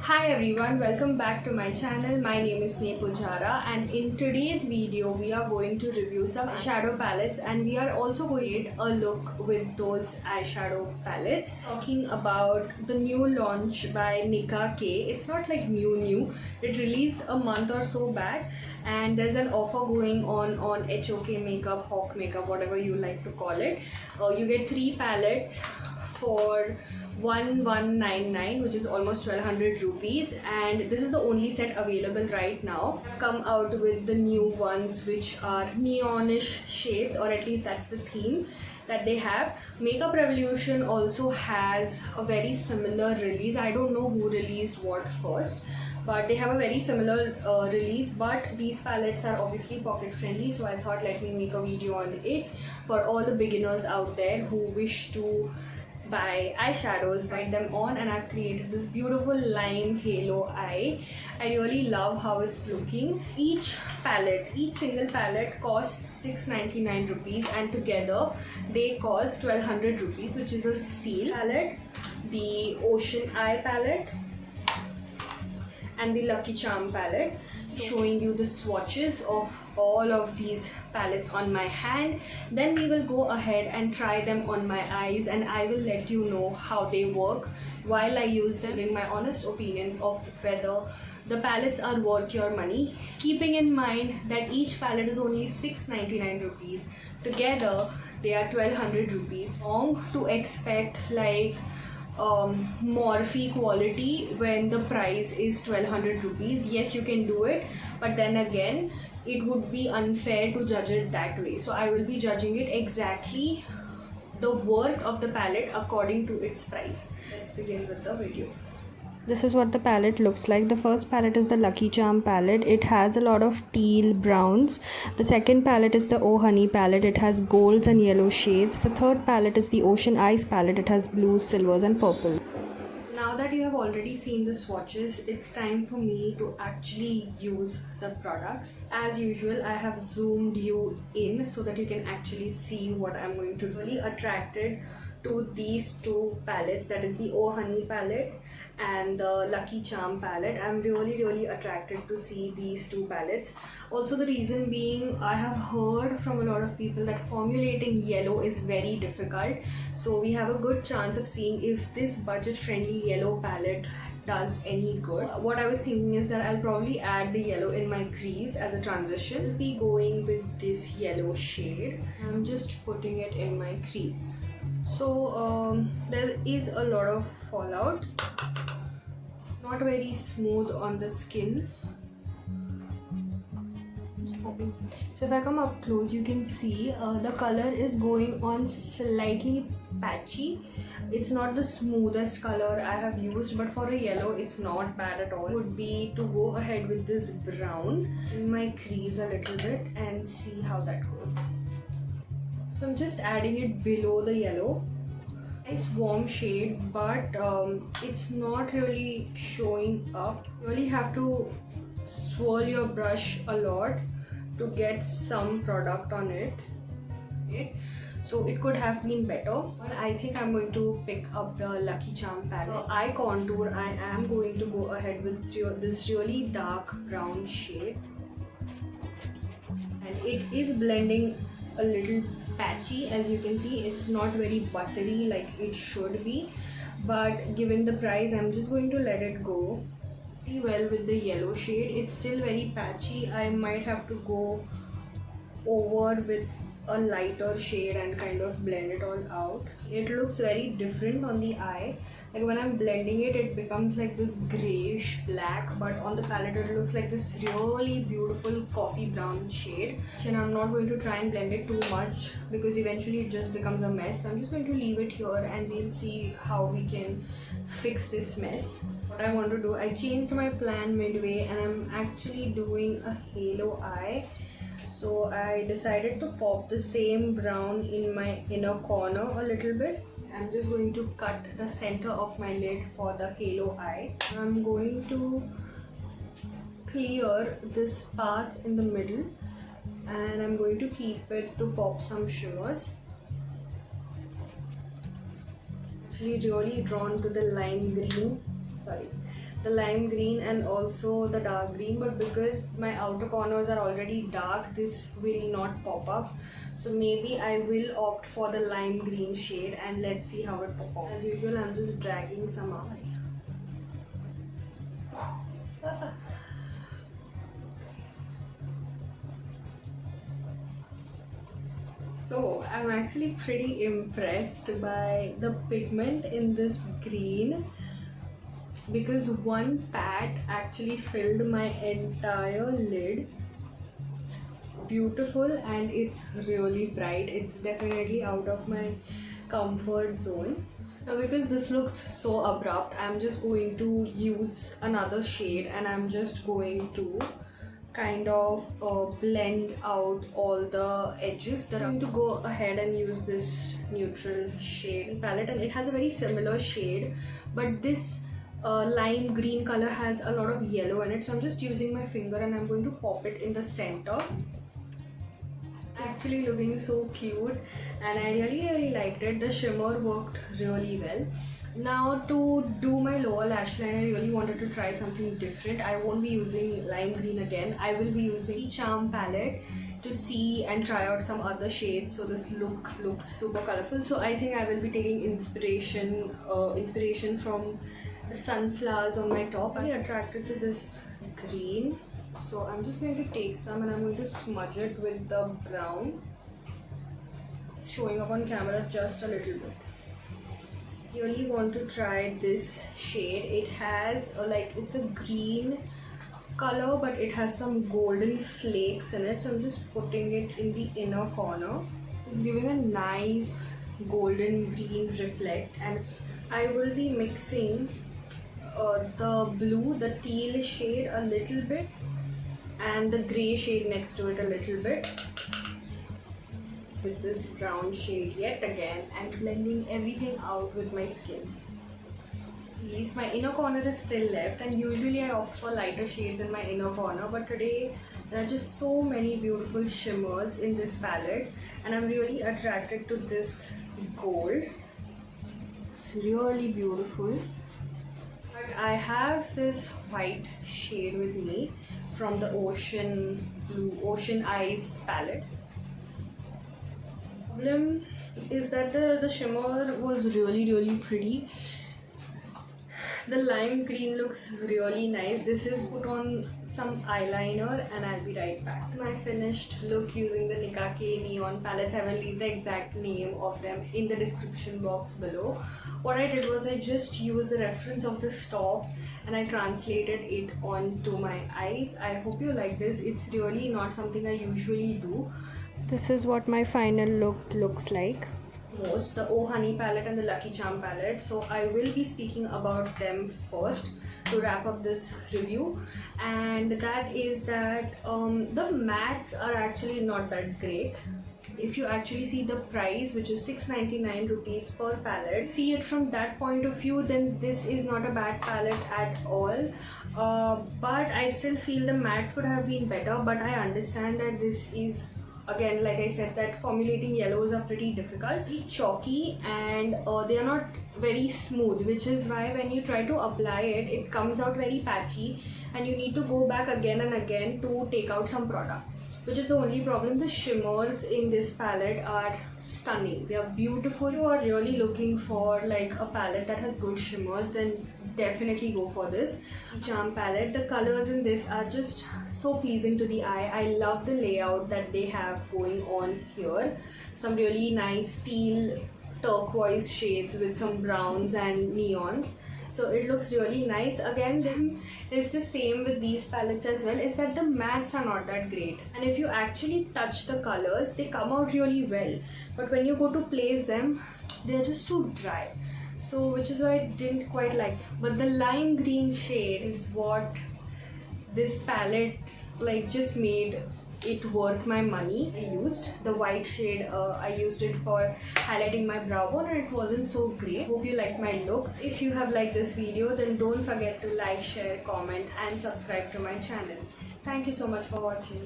Hi everyone, welcome back to my channel. My name is Nepujara and in today's video we are going to review some eyeshadow palettes and we are also going to get a look with those eyeshadow palettes. Talking about the new launch by Nicka K. It's not like new. It released a month or so back and there's an offer going on HOK makeup, Hawk makeup, whatever you like to call it. You get 3 palettes for 1199, which is almost 1200 rupees, and this is the only set available right now. Come out with the new ones which are neonish shades, or at least that's the theme that they have. Makeup Revolution also has a very similar release. I don't know who released what first, but they have a very similar release, but these palettes are obviously pocket friendly, so I thought let me make a video on it for all the beginners out there who wish to buy eyeshadows, buy them on, and I've created this beautiful lime halo eye. I really love how it's looking. Each single palette costs 699 rupees and together they cost 1200 rupees, which is a steal. Palette, the Ocean Eye palette and the Lucky Charm palette. So showing you the swatches of all of these palettes on my hand. Then we will go ahead and try them on my eyes and I will let you know how they work while I use them, giving my honest opinions of whether the palettes are worth your money, keeping in mind that each palette is only 699 rupees. Together they are 1200 rupees. Wrong to expect like Morphe quality when the price is 1200 rupees. Yes, you can do it, but then again it would be unfair to judge it that way. So I will be judging it exactly the worth of the palette according to its price. Let's begin with the video. This is what the palette looks like. The first palette is the Lucky Charm palette. It has a lot of teal browns. The second palette is the Oh Honey palette. It has golds and yellow shades. The third palette is the Ocean Eyes palette. It has blues, silvers and purple. Now that you have already seen the swatches, it's time for me to actually use the products. As usual, I have zoomed you in so that you can actually see what I'm going to do. Really attracted to these two palettes, that is the Oh Honey palette and the Lucky Charm palette. I'm really attracted to see these two palettes. Also, the reason being, I have heard from a lot of people that formulating yellow is very difficult, so we have a good chance of seeing if this budget friendly yellow palette does any good. What I was thinking is that I'll probably add the yellow in my crease as a transition. I'll be going with this yellow shade. I'm just putting it in my crease. So there is a lot of fallout, not very smooth on the skin. So if I come up close, you can see the color is going on slightly patchy. It's not the smoothest color I have used, but for a yellow it's not bad at all. Would be to go ahead with this brown in my crease a little bit and see how that goes. So I'm just adding it below the yellow. Nice warm shade, but it's not really showing up. You really have to swirl your brush a lot to get some product on it. So it could have been better, but I think I'm going to pick up the Lucky Charm palette. Eye contour, I am going to go ahead with this really dark brown shade, and it is blending a little patchy. As you can see, it's not very buttery like it should be, but given the price, I'm just going to let it go. Pretty well with the yellow shade. It's still very patchy. I might have to go over with a lighter shade and kind of blend it all out. It looks very different on the eye. Like when I'm blending it, it becomes like this grayish black, but on the palette it looks like this really beautiful coffee brown shade. And I'm not going to try and blend it too much because eventually it just becomes a mess. So I'm just going to leave it here and we'll see how we can fix this mess. What I want to do, I changed my plan midway and I'm actually doing a halo eye. So I decided to pop the same brown in my inner corner a little bit. I'm just going to cut the center of my lid for the halo eye. I'm going to clear this path in the middle and I'm going to keep it to pop some shimmers. Actually really drawn to the lime green, the lime green and also the dark green, but because my outer corners are already dark, this will not pop up. So maybe I will opt for the lime green shade and let's see how it performs. As usual, I'm just dragging some out. So I'm actually pretty impressed by the pigment in this green, because one pat actually filled my entire lid. It's beautiful and it's really bright. It's definitely out of my comfort zone. Now because this looks so abrupt, I'm just going to use another shade and I'm just going to kind of blend out all the edges. That I'm going to go ahead and use this neutral shade palette, and it has a very similar shade, but this lime green color has a lot of yellow in it, so I'm just using my finger and I'm going to pop it in the center. Actually looking so cute and I really liked it. The shimmer worked really well. Now to do my lower lash line, I really wanted to try something different. I won't be using lime green again. I will be using the Charm palette to see and try out some other shades, so this look looks super colorful. So I think I will be taking inspiration from the sunflowers on my top. I'm attracted to this green, so I'm just going to take some and I'm going to smudge it with the brown. It's showing up on camera just a little bit. Really want to try this shade. It has it's a green color, but it has some golden flakes in it, so I'm just putting it in the inner corner. It's giving a nice golden green reflect, and I will be mixing the blue, the teal shade a little bit and the grey shade next to it a little bit with this brown shade yet again, and blending everything out with my skin. Please, my inner corner is still left, and usually I opt for lighter shades in my inner corner, but today there are just so many beautiful shimmers in this palette and I'm really attracted to this gold. It's really beautiful. But I have this white shade with me from the Ocean Eyes palette. The problem is that the shimmer was really pretty. The lime green looks really nice. This is put on some eyeliner and I'll be right back. My finished look using the Nicka K Neon palettes. I will leave the exact name of them in the description box below. What I did was I just used the reference of this top and I translated it onto my eyes. I hope you like this. It's really not something I usually do. This is what my final look looks like. Most the Oh Honey palette and the Lucky Charm palette, so I will be speaking about them first to wrap up this review, and that is that the mattes are actually not that great. If you actually see the price, which is 699 rupees per palette, see it from that point of view, then this is not a bad palette at all. But I still feel the mattes could have been better, but I understand that this is, again, like I said, that formulating yellows are pretty difficult, chalky, and they are not very smooth, which is why when you try to apply it, it comes out very patchy and you need to go back again and again to take out some product, which is the only problem. The shimmers in this palette are stunning. They are beautiful. If you are really looking for like a palette that has good shimmers, then definitely go for this Charm palette. The colors in this are just so pleasing to the eye. I love the layout that they have going on here. Some really nice teal turquoise shades with some browns and neons. So it looks really nice. Again, then is the same with these palettes as well, is that the mattes are not that great, and if you actually touch the colors, they come out really well, but when you go to place them, they are just too dry. So which is why I didn't quite like. But the lime green shade is what this palette just made it worth my money. I used the white shade, I used it for highlighting my brow bone and it wasn't so great. Hope you liked my look. If you have liked this video, then don't forget to like, share, comment and subscribe to my channel. Thank you so much for watching.